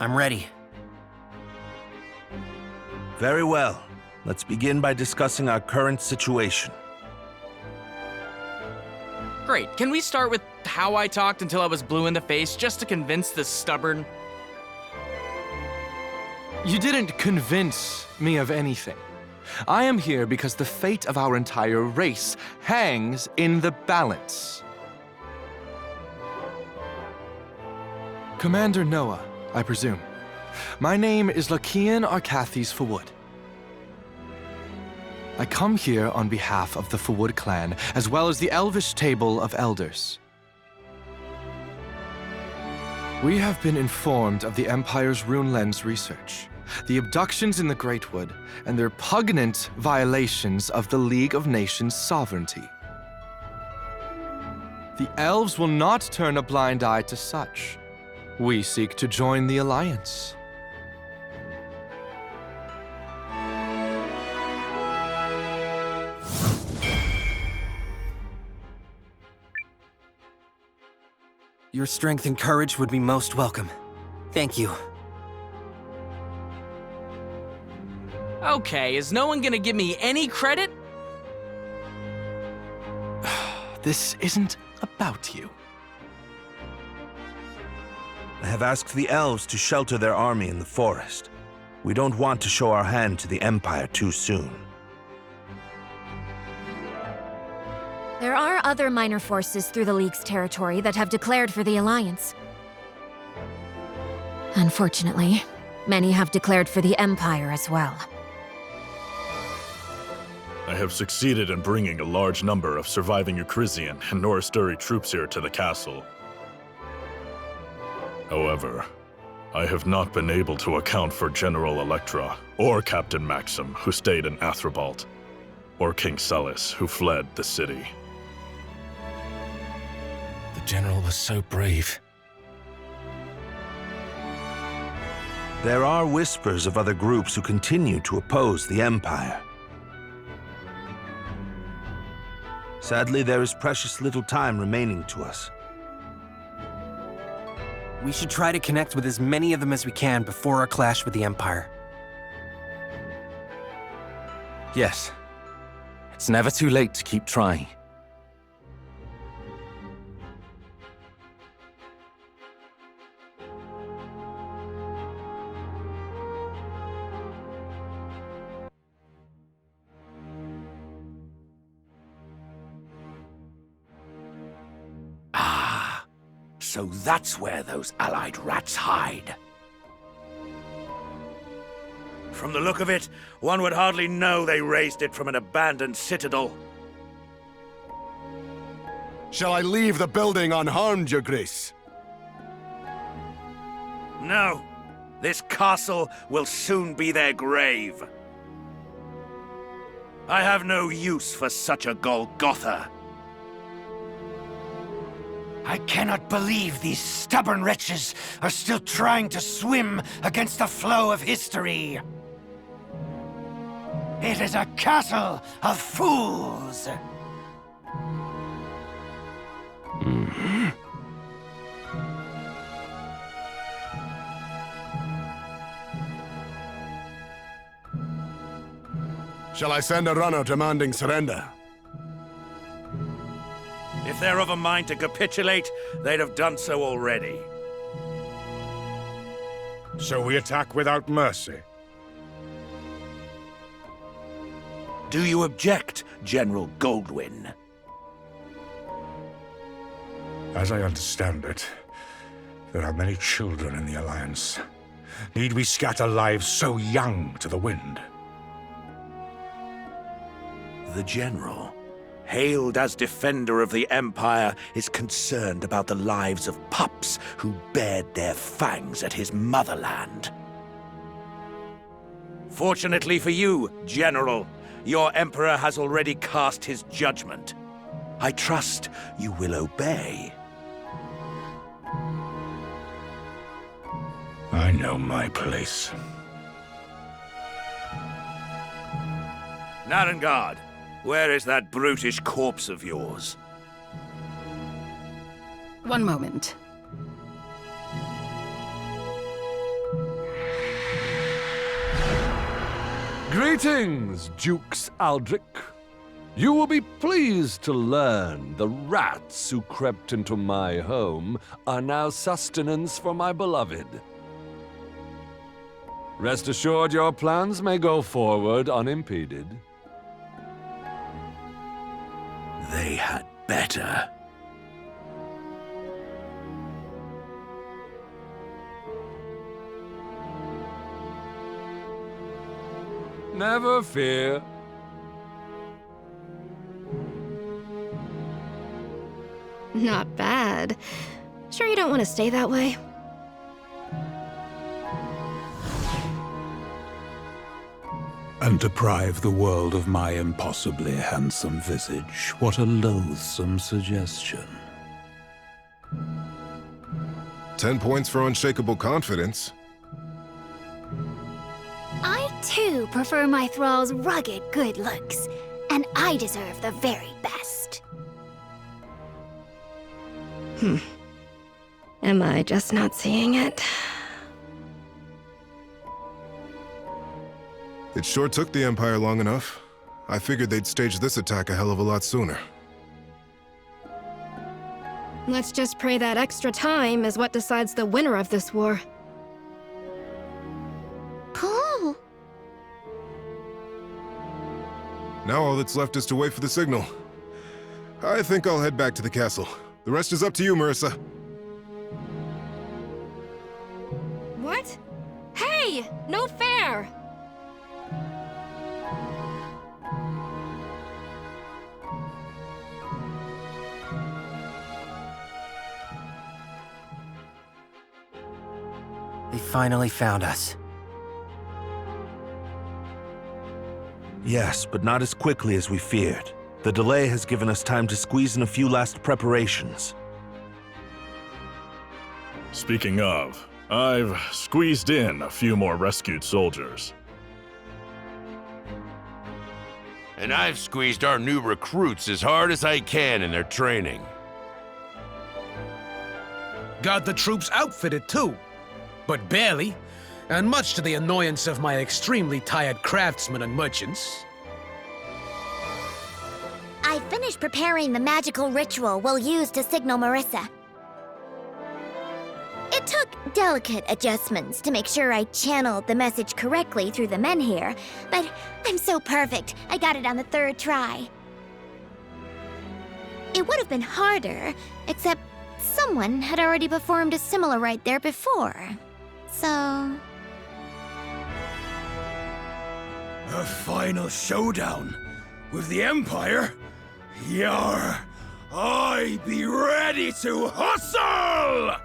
I'm ready. Very well. Let's begin by discussing our current situation. Great. Can we start with how I talked until I was blue in the face just to convince this stubborn... You didn't convince me of anything. I am here because the fate of our entire race hangs in the balance. Commander Noah, I presume. My name is Lakian Arcathes Fawood. I come here on behalf of the Fawood clan, as well as the Elvish Table of Elders. We have been informed of the Empire's Rune Lens research, the abductions in the Greatwood, and their pungent violations of the League of Nations' sovereignty. The Elves will not turn a blind eye to such. We seek to join the Alliance. Your strength and courage would be most welcome. Thank you. Okay, is no one gonna give me any credit? This isn't about you. I have asked the elves to shelter their army in the forest. We don't want to show our hand to the Empire too soon. There are other minor forces through the League's territory that have declared for the Alliance. Unfortunately, many have declared for the Empire as well. I have succeeded in bringing a large number of surviving Eucrisian and Norasturi troops here to the castle. However, I have not been able to account for General Electra, or Captain Maxim, who stayed in Athribalt, or King Celis, who fled the city. The General was so brave. There are whispers of other groups who continue to oppose the Empire. Sadly, there is precious little time remaining to us. We should try to connect with as many of them as we can before our clash with the Empire. Yes. It's never too late to keep trying. So that's where those allied rats hide. From the look of it, one would hardly know they raised it from an abandoned citadel. Shall I leave the building unharmed, Your Grace? No. This castle will soon be their grave. I have no use for such a Golgotha. I cannot believe these stubborn wretches are still trying to swim against the flow of history. It is a castle of fools. Shall I send a runner demanding surrender? If they're of a mind to capitulate, they'd have done so already. So we attack without mercy? Do you object, General Goldwyn? As I understand it, there are many children in the Alliance. Need we scatter lives so young to the wind? The General, hailed as defender of the Empire, is concerned about the lives of pups who bared their fangs at his motherland. Fortunately for you, General, your Emperor has already cast his judgment. I trust you will obey. I know my place. Narengard, where is that brutish corpse of yours? One moment. Greetings, Dukes Aldrich. You will be pleased to learn the rats who crept into my home are now sustenance for my beloved. Rest assured your plans may go forward unimpeded. They had better. Never fear. Not bad. Sure you don't want to stay that way? And deprive the world of my impossibly handsome visage. What a loathsome suggestion. 10 points for unshakable confidence. I, too, prefer my thrall's rugged good looks, and I deserve the very best. Am I just not seeing it? It sure took the Empire long enough. I figured they'd stage this attack a hell of a lot sooner. Let's just pray that extra time is what decides the winner of this war. Cool. Now all that's left is to wait for the signal. I think I'll head back to the castle. The rest is up to you, Marissa. What? Hey! No fair! They finally found us. Yes, but not as quickly as we feared. The delay has given us time to squeeze in a few last preparations. Speaking of, I've squeezed in a few more rescued soldiers. And I've squeezed our new recruits as hard as I can in their training. Got the troops outfitted too, but barely, and much to the annoyance of my extremely tired craftsmen and merchants. I finished preparing the magical ritual we'll use to signal Marissa. It took delicate adjustments to make sure I channeled the message correctly through the men here, but I'm so perfect, I got it on the 3rd try. It would have been harder, except someone had already performed a similar rite there before. So... A final showdown with the Empire? Yar! I be ready to hustle!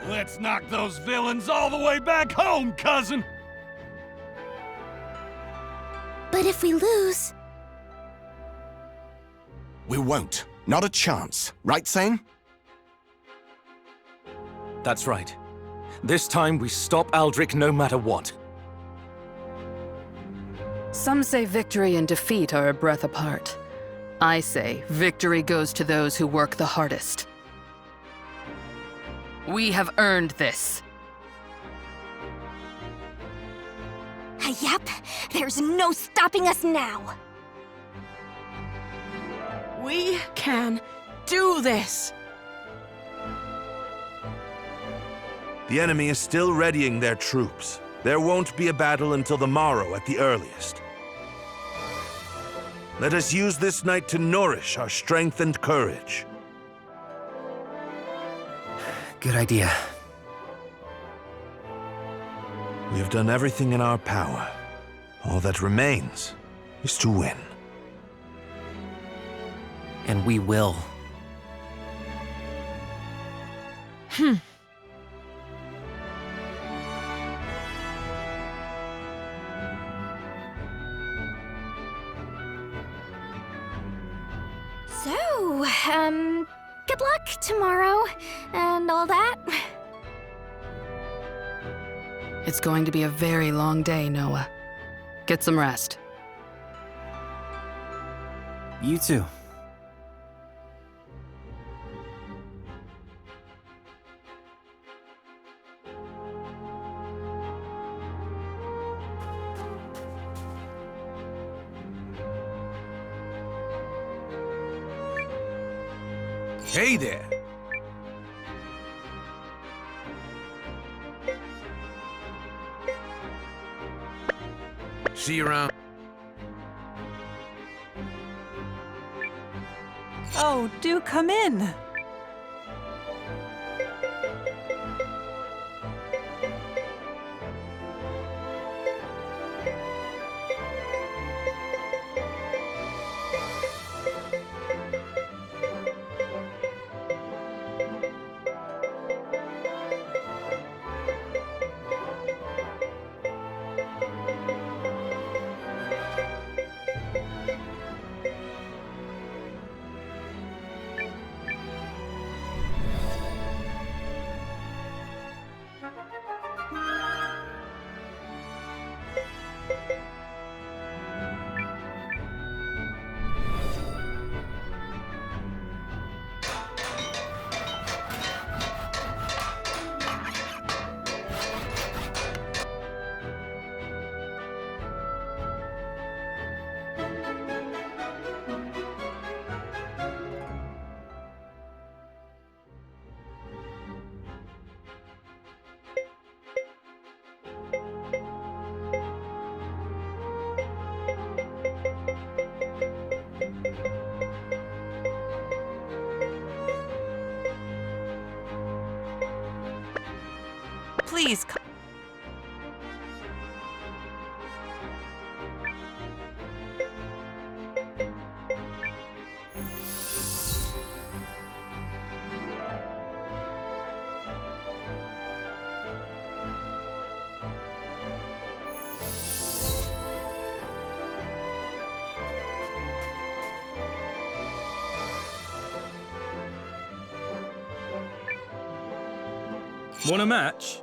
Let's knock those villains all the way back home, cousin! But if we lose... We won't. Not a chance. Right, Sane? That's right. This time we stop Aldrich no matter what. Some say victory and defeat are a breath apart. I say victory goes to those who work the hardest. We have earned this. Yep, there's no stopping us now. We can do this! The enemy is still readying their troops. There won't be a battle until the morrow at the earliest. Let us use this night to nourish our strength and courage. Good idea. We have done everything in our power. All that remains is to win. And we will. So, good luck tomorrow, and all that. It's going to be a very long day, Noah. Get some rest. You too. Hey there. See you around. Oh, do come in. Please come. Want a match?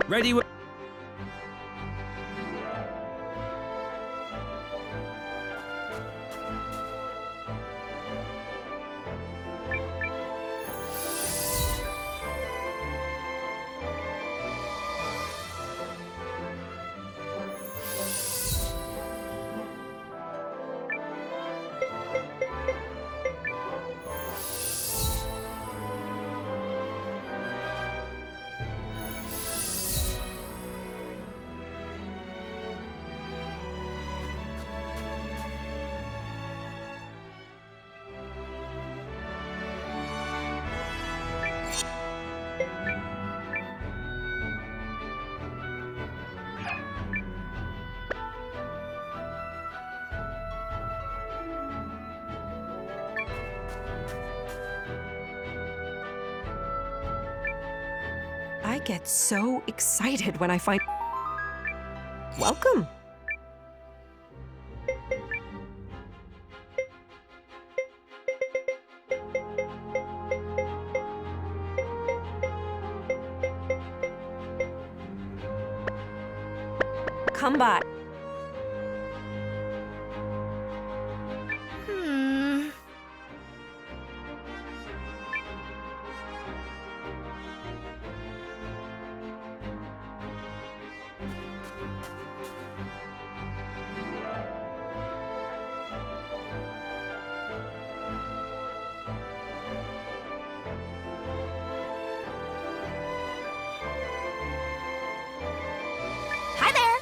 Ready when... I get so excited when I find... Welcome. Come by. Hi there!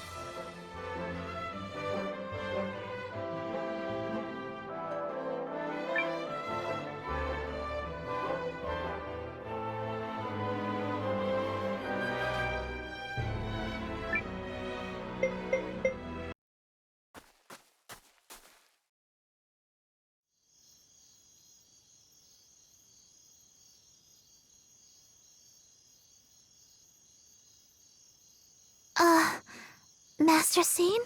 Master Scene?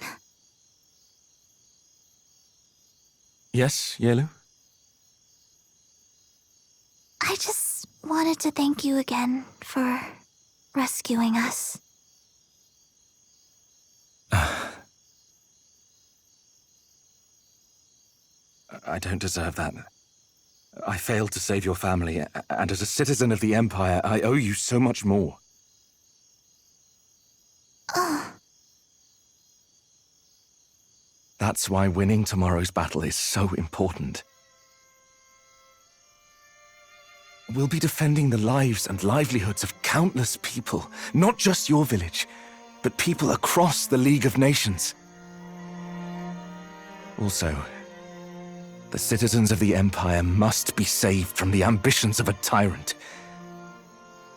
Yes, Yelu? I just wanted to thank you again for rescuing us. I don't deserve that. I failed to save your family, and as a citizen of the Empire, I owe you so much more. That's why winning tomorrow's battle is so important. We'll be defending the lives and livelihoods of countless people, not just your village, but people across the League of Nations. Also, the citizens of the Empire must be saved from the ambitions of a tyrant.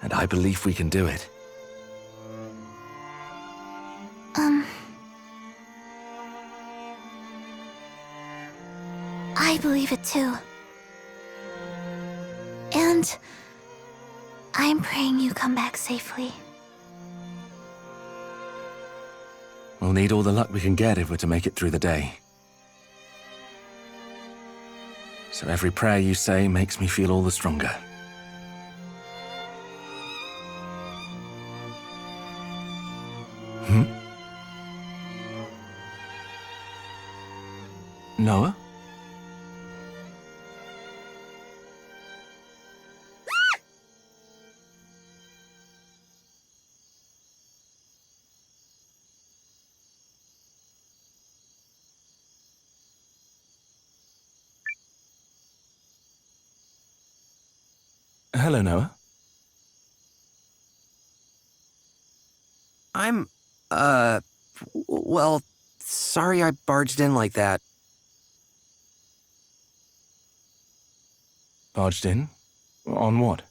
And I believe we can do it. I believe it too. And I'm praying you come back safely. We'll need all the luck we can get if we're to make it through the day. So every prayer you say makes me feel all the stronger. Noah? Hello, Noah. Well, sorry I barged in like that. Barged in? On what?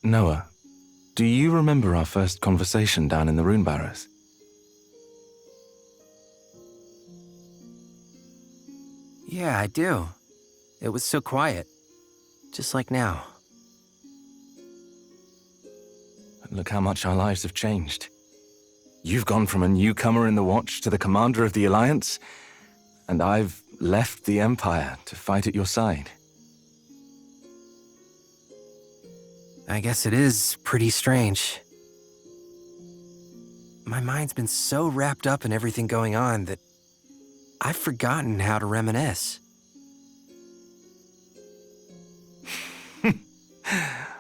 Noah, do you remember our first conversation down in the Rune Barrows? Yeah, I do. It was so quiet. Just like now. Look how much our lives have changed. You've gone from a newcomer in the Watch to the commander of the Alliance, and I've left the Empire to fight at your side. I guess it is pretty strange. My mind's been so wrapped up in everything going on that I've forgotten how to reminisce.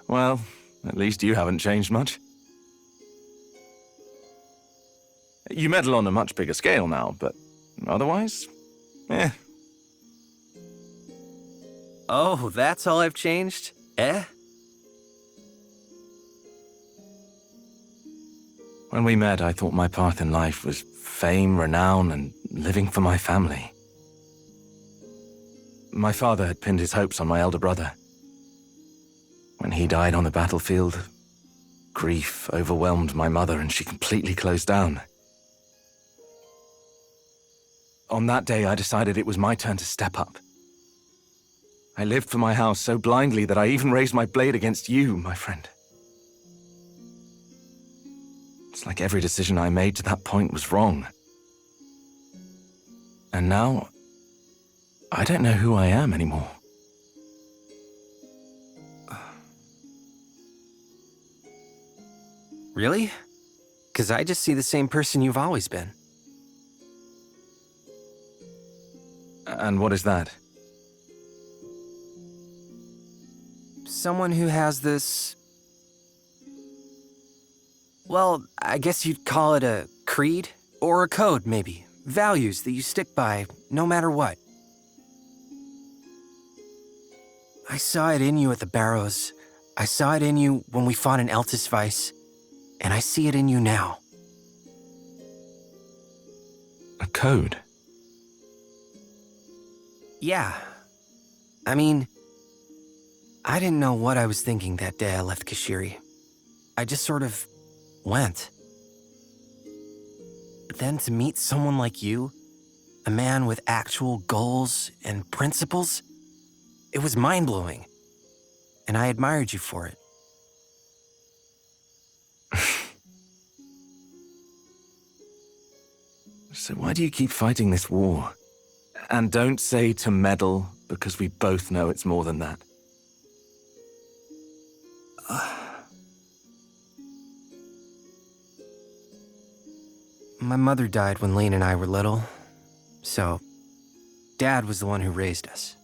Well, at least you haven't changed much. You meddle on a much bigger scale now, but otherwise, eh. Oh, that's all I've changed? Eh? When we met, I thought my path in life was fame, renown, and living for my family. My father had pinned his hopes on my elder brother. When he died on the battlefield, grief overwhelmed my mother and she completely closed down. On that day, I decided it was my turn to step up. I lived for my house so blindly that I even raised my blade against you, my friend. It's like every decision I made to that point was wrong. And now, I don't know who I am anymore. Really? 'Cause I just see the same person you've always been. And what is that? Someone who has this... Well, I guess you'd call it a creed? Or a code, maybe. Values that you stick by, no matter what. I saw it in you at the Barrows. I saw it in you when we fought in Eltisvice. And I see it in you now. A code? Yeah. I mean, I didn't know what I was thinking that day I left Kashiri. I just sort of went. But then to meet someone like you, a man with actual goals and principles, it was mind-blowing. And I admired you for it. So why do you keep fighting this war? And don't say to meddle, because we both know it's more than that. My mother died when Lane and I were little, so Dad was the one who raised us.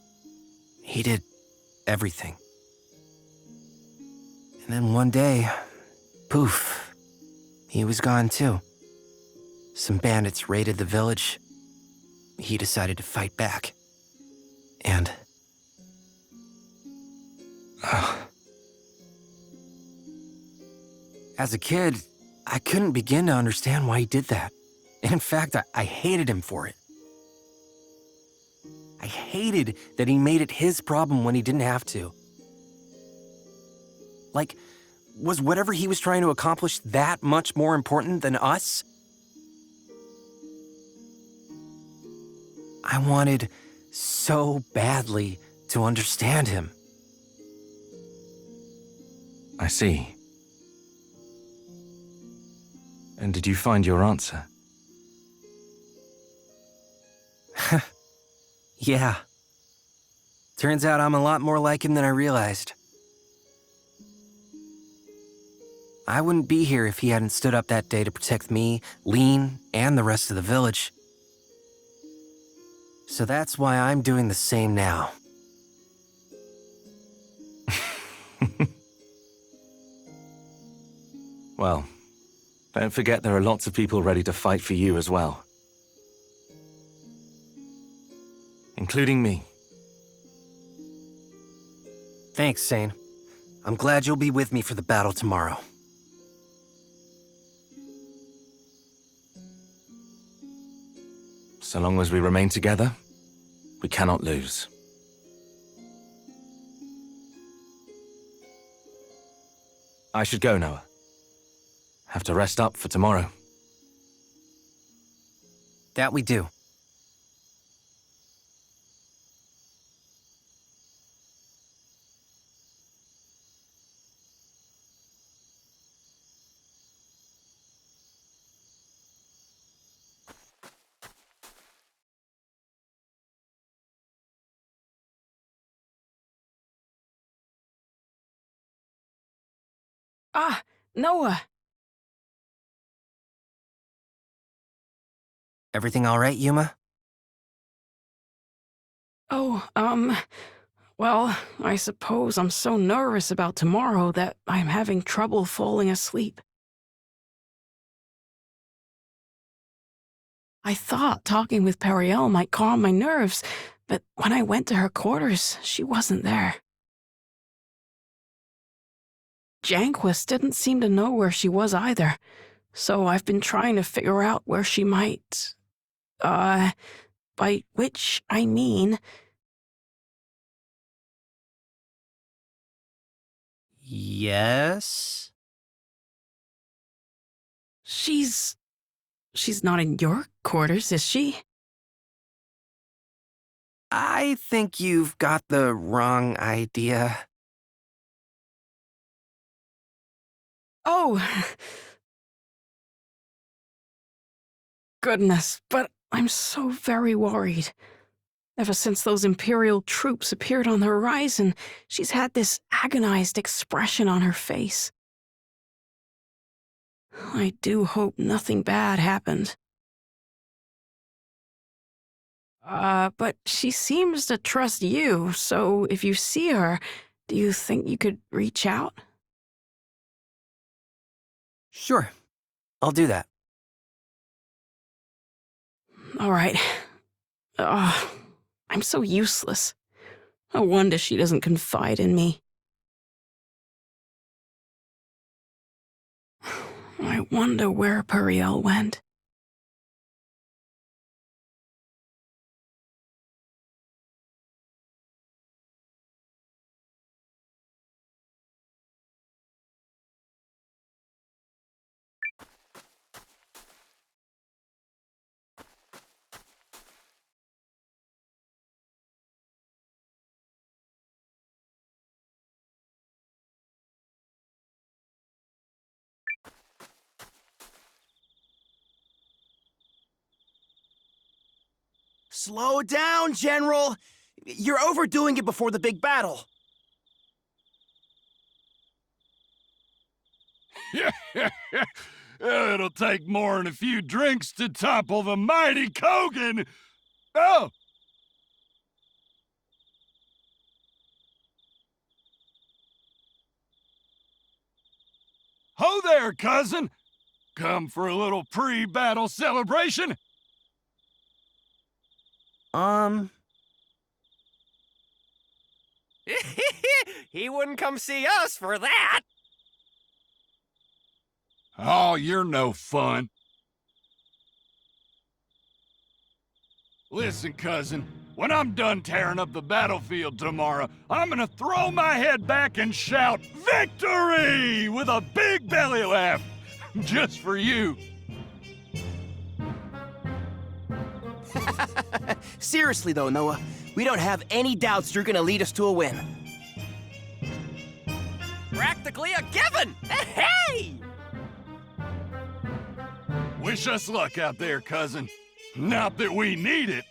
He did everything. And then one day, poof, he was gone too. Some bandits raided the village. He decided to fight back. And... As a kid, I couldn't begin to understand why he did that. In fact, I hated him for it. I hated that he made it his problem when he didn't have to. Like, was whatever he was trying to accomplish that much more important than us? I wanted so badly to understand him. I see. And did you find your answer? Yeah. Turns out I'm a lot more like him than I realized. I wouldn't be here if he hadn't stood up that day to protect me, Lean, and the rest of the village. So that's why I'm doing the same now. Well, don't forget there are lots of people ready to fight for you as well. Including me. Thanks, Sane. I'm glad you'll be with me for the battle tomorrow. So long as we remain together, we cannot lose. I should go, Noah. Have to rest up for tomorrow. That we do. Noah. Everything all right, Yuma? Oh, well, I suppose I'm so nervous about tomorrow that I'm having trouble falling asleep. I thought talking with Periel might calm my nerves, but when I went to her quarters, she wasn't there. Janquist didn't seem to know where she was either, so I've been trying to figure out where she might... by which I mean... Yes? She's not in your quarters, is she? I think you've got the wrong idea. Oh! Goodness, but I'm so very worried. Ever since those Imperial troops appeared on the horizon, she's had this agonized expression on her face. I do hope nothing bad happened. But she seems to trust you, so if you see her, do you think you could reach out? Sure, I'll do that. All right. I'm so useless. No wonder she doesn't confide in me. I wonder where Periel went. Slow down, General! You're overdoing it before the big battle. It'll take more than a few drinks to topple the mighty Kogan! Oh! Ho there, cousin! Come for a little pre-battle celebration? He wouldn't come see us for that! Oh, you're no fun. Listen, cousin, when I'm done tearing up the battlefield tomorrow, I'm gonna throw my head back and shout, "Victory!" with a big belly laugh. Just for you. Seriously though, Noah, we don't have any doubts you're gonna lead us to a win. Practically a given! Hey! Wish us luck out there, cousin. Not that we need it.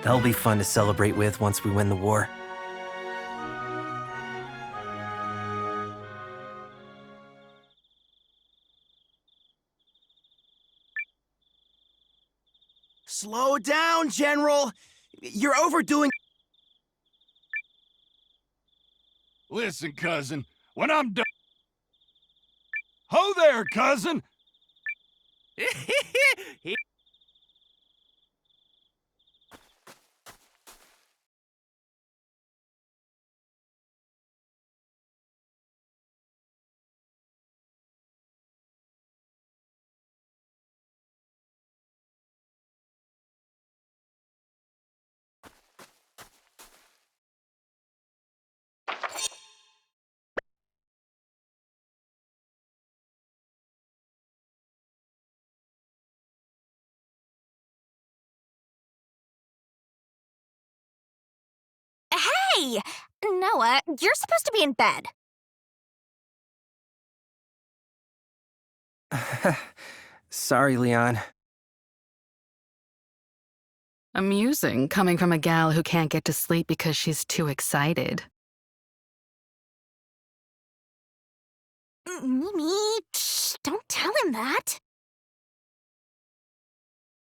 That'll be fun to celebrate with once we win the war. Slow down, General! You're overdoing... Listen, cousin, when I'm done... Ho there, cousin! Hey! Noah, you're supposed to be in bed. Sorry, Leon. Amusing, coming from a gal who can't get to sleep because she's too excited. Mimi, shh, don't tell him that.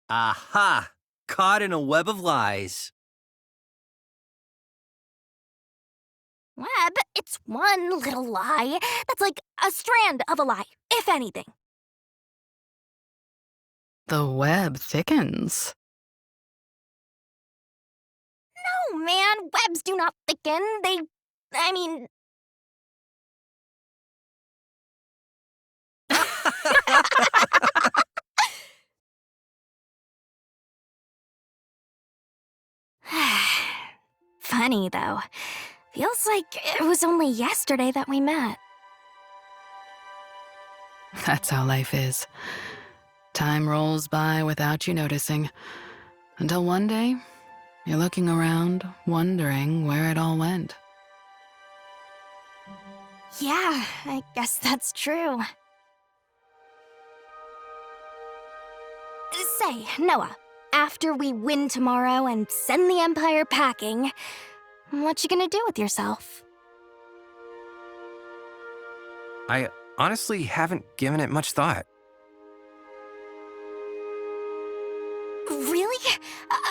Aha! Caught in a web of lies. Web, it's one little lie. That's like a strand of a lie, if anything. The web thickens. No, man, webs do not thicken. I mean... Funny, though. Feels like it was only yesterday that we met. That's how life is. Time rolls by without you noticing. Until one day, you're looking around, wondering where it all went. Yeah, I guess that's true. Say, Noah, after we win tomorrow and send the Empire packing, what you gonna do with yourself? I honestly haven't given it much thought. Really?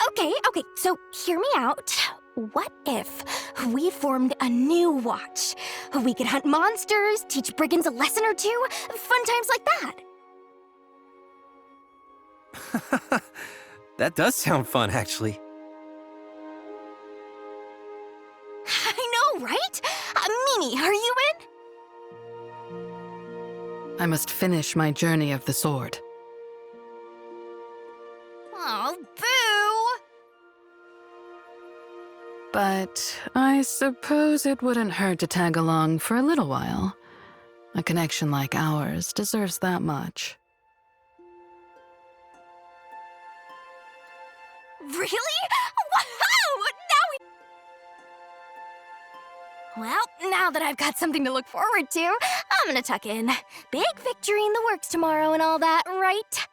Okay, so hear me out. What if we formed a new watch? We could hunt monsters, teach brigands a lesson or two, fun times like that. That does sound fun, actually. I know, right? Mimi, are you in? I must finish my journey of the sword. Oh, boo! But I suppose it wouldn't hurt to tag along for a little while. A connection like ours deserves that much. Really? Wow! Well, now that I've got something to look forward to, I'm gonna tuck in. Big victory in the works tomorrow and all that, right?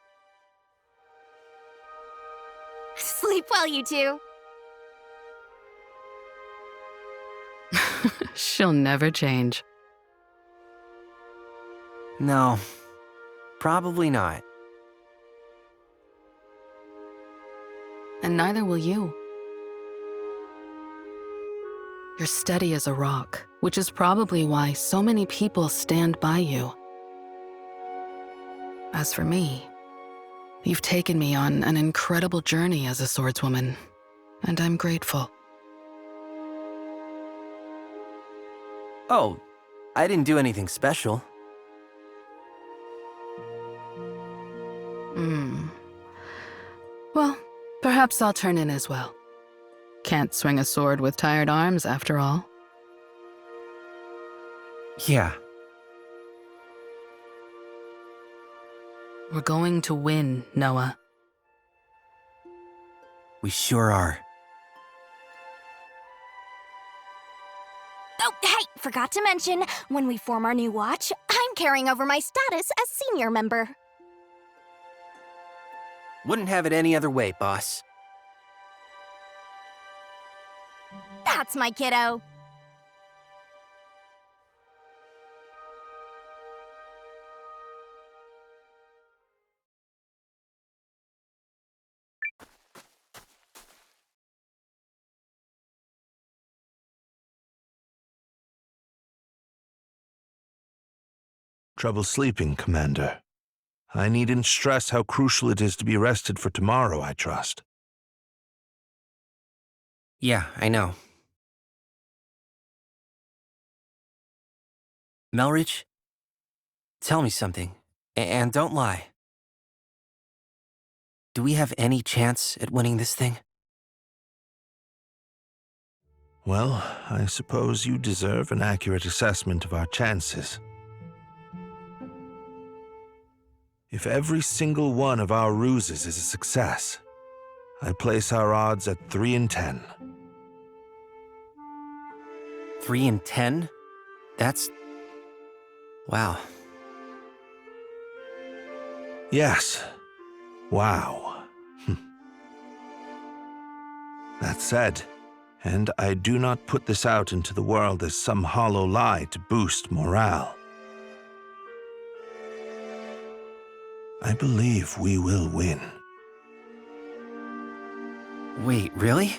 Sleep well, you two. She'll never change. No, probably not. And neither will you. You're steady as a rock, which is probably why so many people stand by you. As for me, you've taken me on an incredible journey as a swordswoman, and I'm grateful. Oh, I didn't do anything special. Well, perhaps I'll turn in as well. Can't swing a sword with tired arms, after all. Yeah. We're going to win, Noah. We sure are. Oh, hey, forgot to mention, when we form our new watch, I'm carrying over my status as senior member. Wouldn't have it any other way, boss. That's my kiddo. Trouble sleeping, Commander. I needn't stress how crucial it is to be rested for tomorrow, I trust. Yeah, I know. Melridge, tell me something, and don't lie. Do we have any chance at winning this thing? Well, I suppose you deserve an accurate assessment of our chances. If every single one of our ruses is a success, I place our odds at 3 in 10. 3 in 10? That's... wow. Yes. Wow. That said, and I do not put this out into the world as some hollow lie to boost morale, I believe we will win. Wait, really?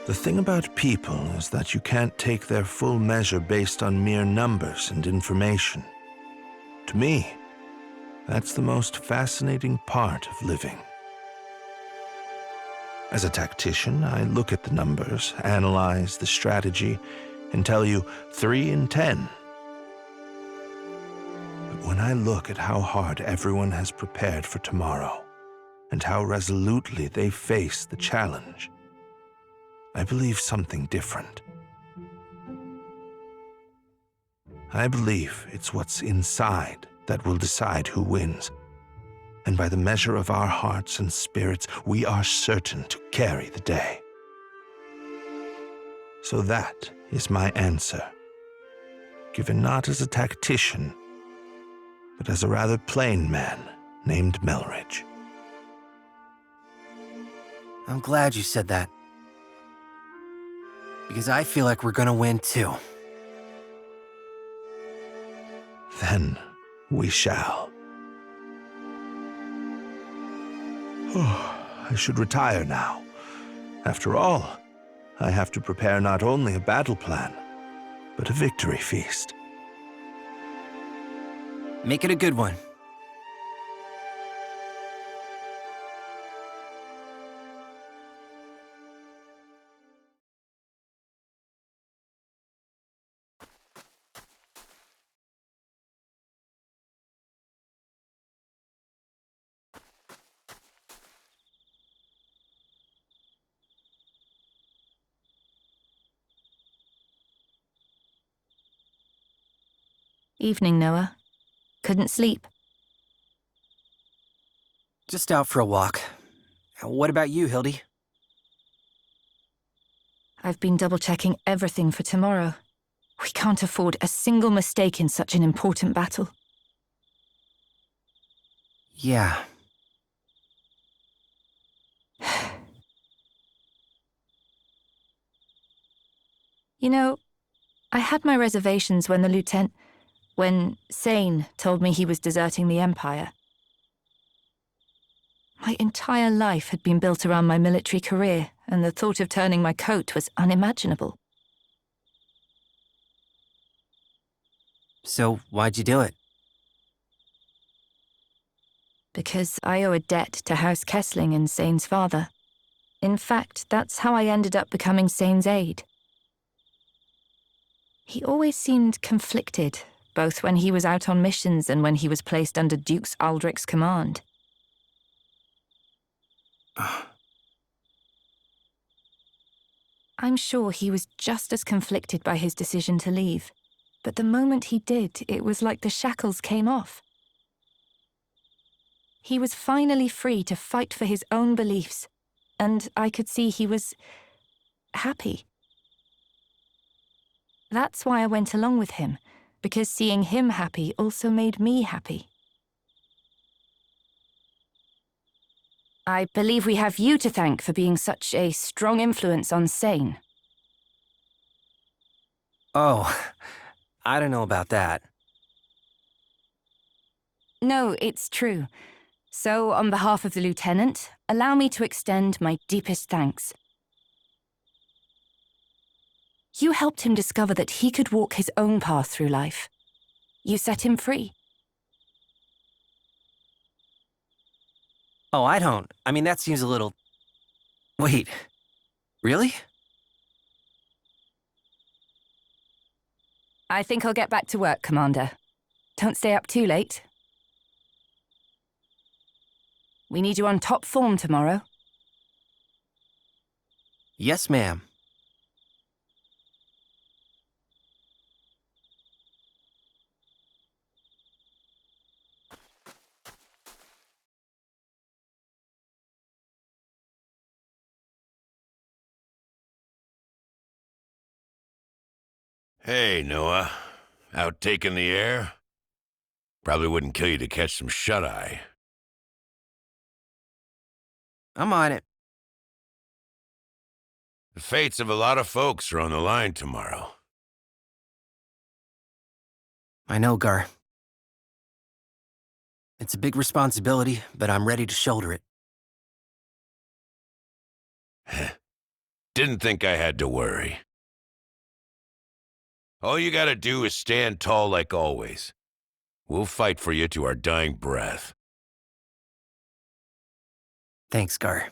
The thing about people is that you can't take their full measure based on mere numbers and information. To me, that's the most fascinating part of living. As a tactician, I look at the numbers, analyze the strategy, and tell you 3 in 10. But when I look at how hard everyone has prepared for tomorrow, and how resolutely they face the challenge, I believe something different. I believe it's what's inside that will decide who wins. And by the measure of our hearts and spirits, we are certain to carry the day. So that is my answer, given not as a tactician, but as a rather plain man named Melridge. I'm glad you said that. Because I feel like we're gonna win too. Then we shall. I should retire now. After all, I have to prepare not only a battle plan, but a victory feast. Make it a good one. Evening, Noah. Couldn't sleep. Just out for a walk. What about you, Hildy? I've been double-checking everything for tomorrow. We can't afford a single mistake in such an important battle. Yeah. You know, I had my reservations when when Sane told me he was deserting the Empire. My entire life had been built around my military career, and the thought of turning my coat was unimaginable. So, why'd you do it? Because I owe a debt to House Kessling and Sane's father. In fact, that's how I ended up becoming Sane's aide. He always seemed conflicted, both when he was out on missions and when he was placed under Dukes Aldrich's command. I'm sure he was just as conflicted by his decision to leave, but the moment he did, it was like the shackles came off. He was finally free to fight for his own beliefs, and I could see he was happy. That's why I went along with him, because seeing him happy also made me happy. I believe we have you to thank for being such a strong influence on Sane. Oh, I don't know about that. No, it's true. So, on behalf of the Lieutenant, allow me to extend my deepest thanks. You helped him discover that he could walk his own path through life. You set him free. Oh, I don't. I mean, that seems a little... Wait, really? I think I'll get back to work, Commander. Don't stay up too late. We need you on top form tomorrow. Yes, ma'am. Hey, Noah. Out taking the air? Probably wouldn't kill you to catch some shut-eye. I'm on it. The fates of a lot of folks are on the line tomorrow. I know, Gar. It's a big responsibility, but I'm ready to shoulder it. Didn't think I had to worry. All you gotta do is stand tall like always. We'll fight for you to our dying breath. Thanks, Gar.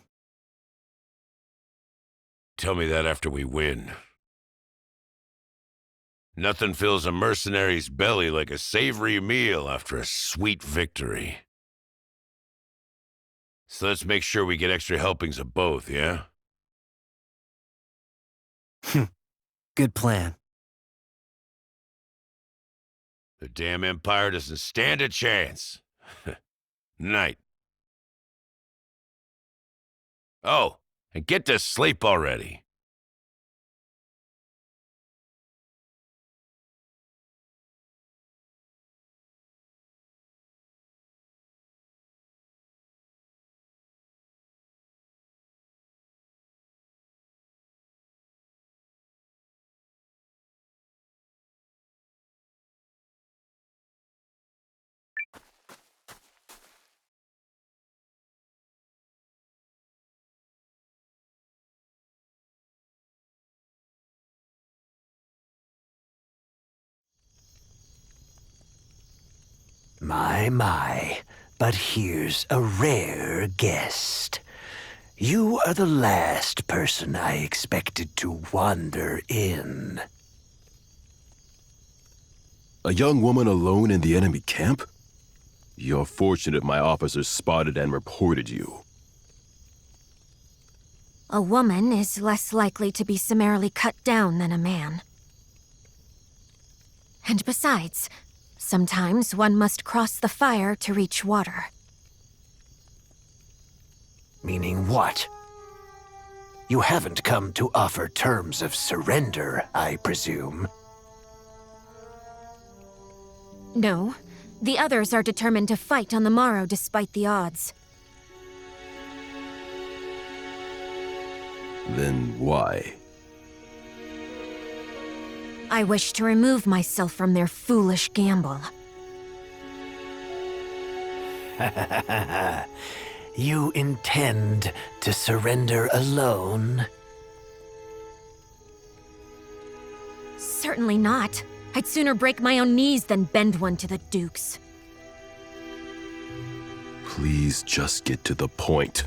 Tell me that after we win. Nothing fills a mercenary's belly like a savory meal after a sweet victory. So let's make sure we get extra helpings of both, yeah? Good plan. The damn Empire doesn't stand a chance. Night. Oh, and get to sleep already. My, but here's a rare guest. You are the last person I expected to wander in. A young woman alone in the enemy camp? You're fortunate my officers spotted and reported you. A woman is less likely to be summarily cut down than a man. And besides, sometimes one must cross the fire to reach water. Meaning what? You haven't come to offer terms of surrender, I presume. No, the others are determined to fight on the morrow despite the odds. Then why? I wish to remove myself from their foolish gamble. You intend to surrender alone? Certainly not. I'd sooner break my own knees than bend one to the Dukes. Please just get to the point.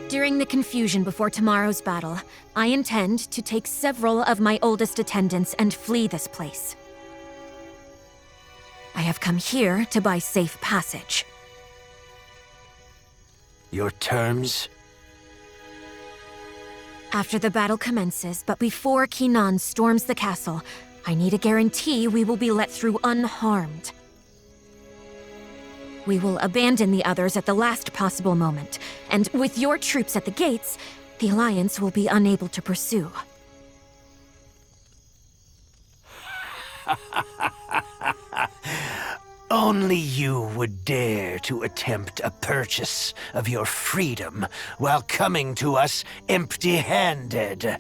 During the confusion before tomorrow's battle, I intend to take several of my oldest attendants and flee this place. I have come here to buy safe passage. Your terms? After the battle commences, but before Kinan storms the castle, I need a guarantee we will be let through unharmed. We will abandon the others at the last possible moment, and with your troops at the gates, the Alliance will be unable to pursue. Only you would dare to attempt a purchase of your freedom while coming to us empty-handed.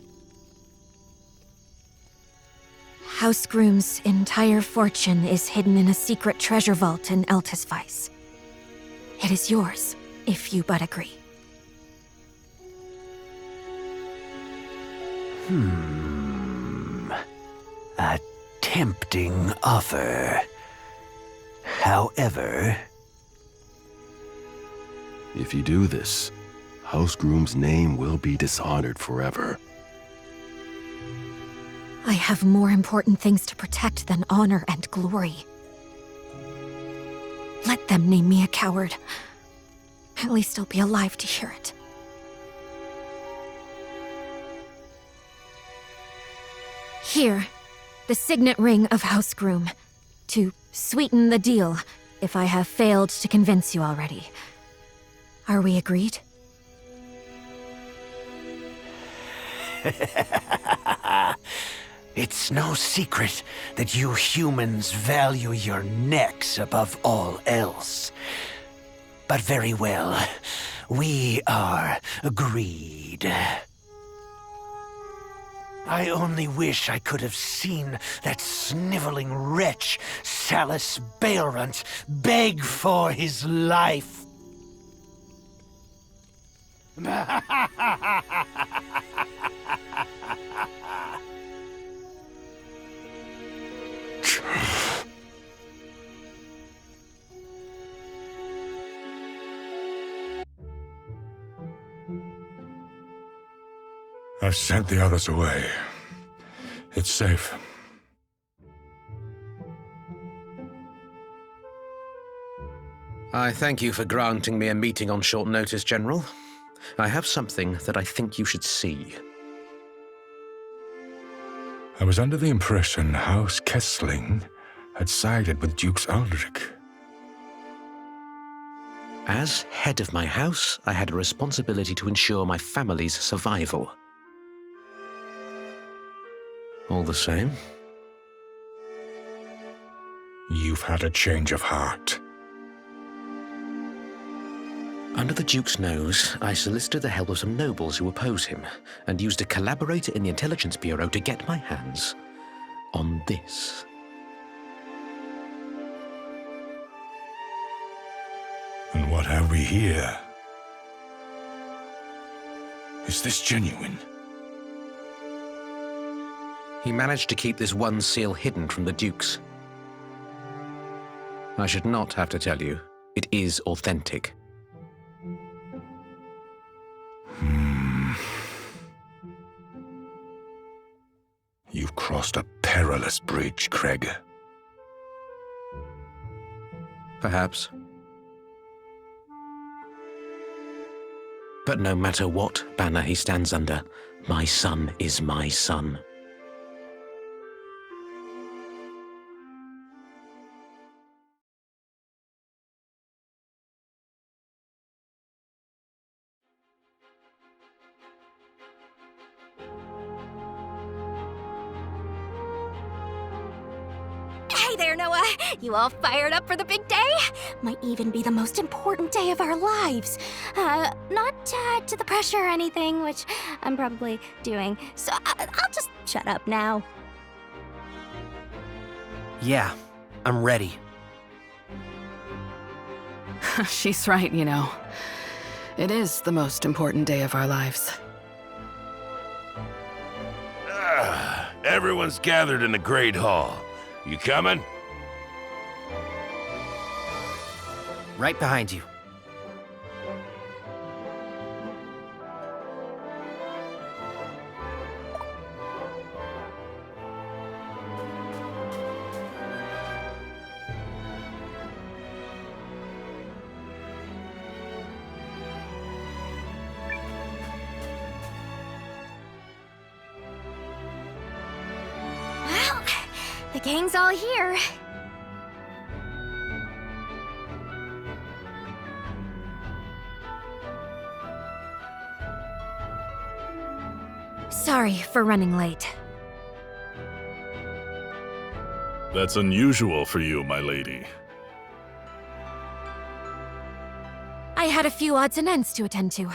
House Groom's entire fortune is hidden in a secret treasure vault in Eltisweiss. It is yours, if you but agree. A tempting offer. However... If you do this, House Groom's name will be dishonored forever. I have more important things to protect than honor and glory. Let them name me a coward. At least I'll be alive to hear it. Here, the signet ring of House Groom. To sweeten the deal, if I have failed to convince you already. Are we agreed? It's no secret that you humans value your necks above all else. But very well. We are agreed. I only wish I could have seen that sniveling wretch, Salus Baelrunt, beg for his life. I've sent the others away. It's safe. I thank you for granting me a meeting on short notice, General. I have something that I think you should see. I was under the impression House Kessling had sided with Dukes Aldrich. As head of my house, I had a responsibility to ensure my family's survival. All the same, You've had a change of heart. under the Duke's nose, I solicited the help of some nobles who oppose him, and used a collaborator in the Intelligence Bureau to get my hands on this. And what have we here? Is this genuine? He managed to keep this one seal hidden from the Dukes. I should not have to tell you, it is authentic. You've crossed a perilous bridge, Craig. Perhaps. But no matter what banner he stands under, my son is my son. Hey there, Noah! You all fired up for the big day? Might even be the most important day of our lives. Not to the pressure or anything, which I'm probably doing, so I'll just shut up now. Yeah, I'm ready. She's right, you know. It is the most important day of our lives. Everyone's gathered in the Great Hall. You coming? Right behind you. Well, the gang's all here. Sorry for running late. That's unusual for you, my lady. I had a few odds and ends to attend to.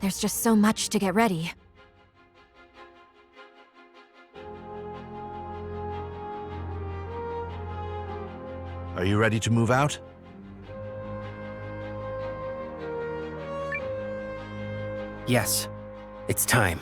There's just so much to get ready. Are you ready to move out? Yes, it's time.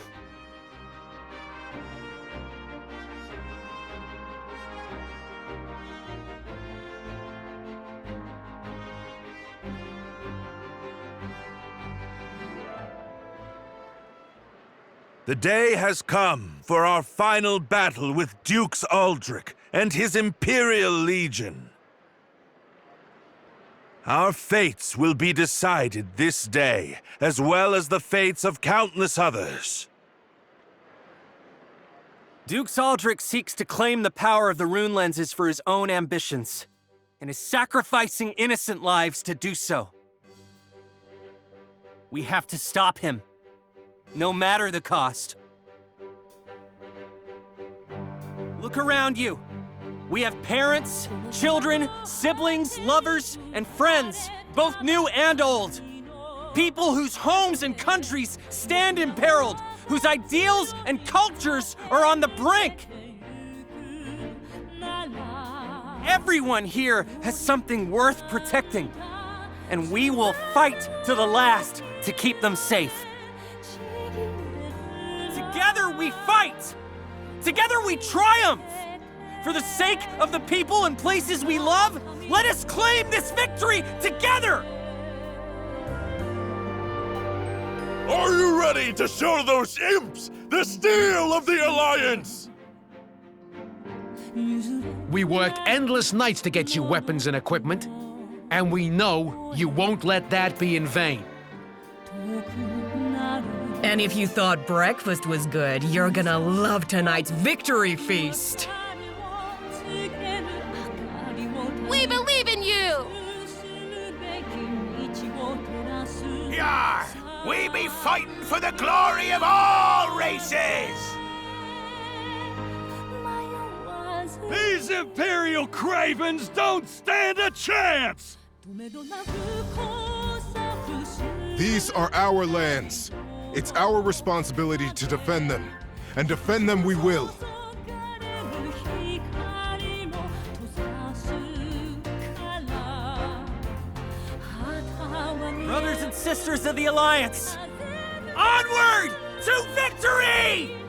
The day has come for our final battle with Dukes Aldrich and his Imperial Legion. Our fates will be decided this day, as well as the fates of countless others. Dukes Aldrich seeks to claim the power of the rune lenses for his own ambitions, and is sacrificing innocent lives to do so. We have to stop him, no matter the cost. Look around you. We have parents, children, siblings, lovers, and friends, both new and old. People whose homes and countries stand imperiled, whose ideals and cultures are on the brink. Everyone here has something worth protecting, and we will fight to the last to keep them safe. Together we fight! Together we triumph! For the sake of the people and places we love, let us claim this victory together! Are you ready to show those imps the steel of the Alliance? We worked endless nights to get you weapons and equipment, and we know you won't let that be in vain. And if you thought breakfast was good, you're gonna love tonight's victory feast. We believe in you! Yar! We be fighting for the glory of all races! These Imperial cravens don't stand a chance! These are our lands. It's our responsibility to defend them. And defend them we will. Brothers and sisters of the Alliance, onward to victory!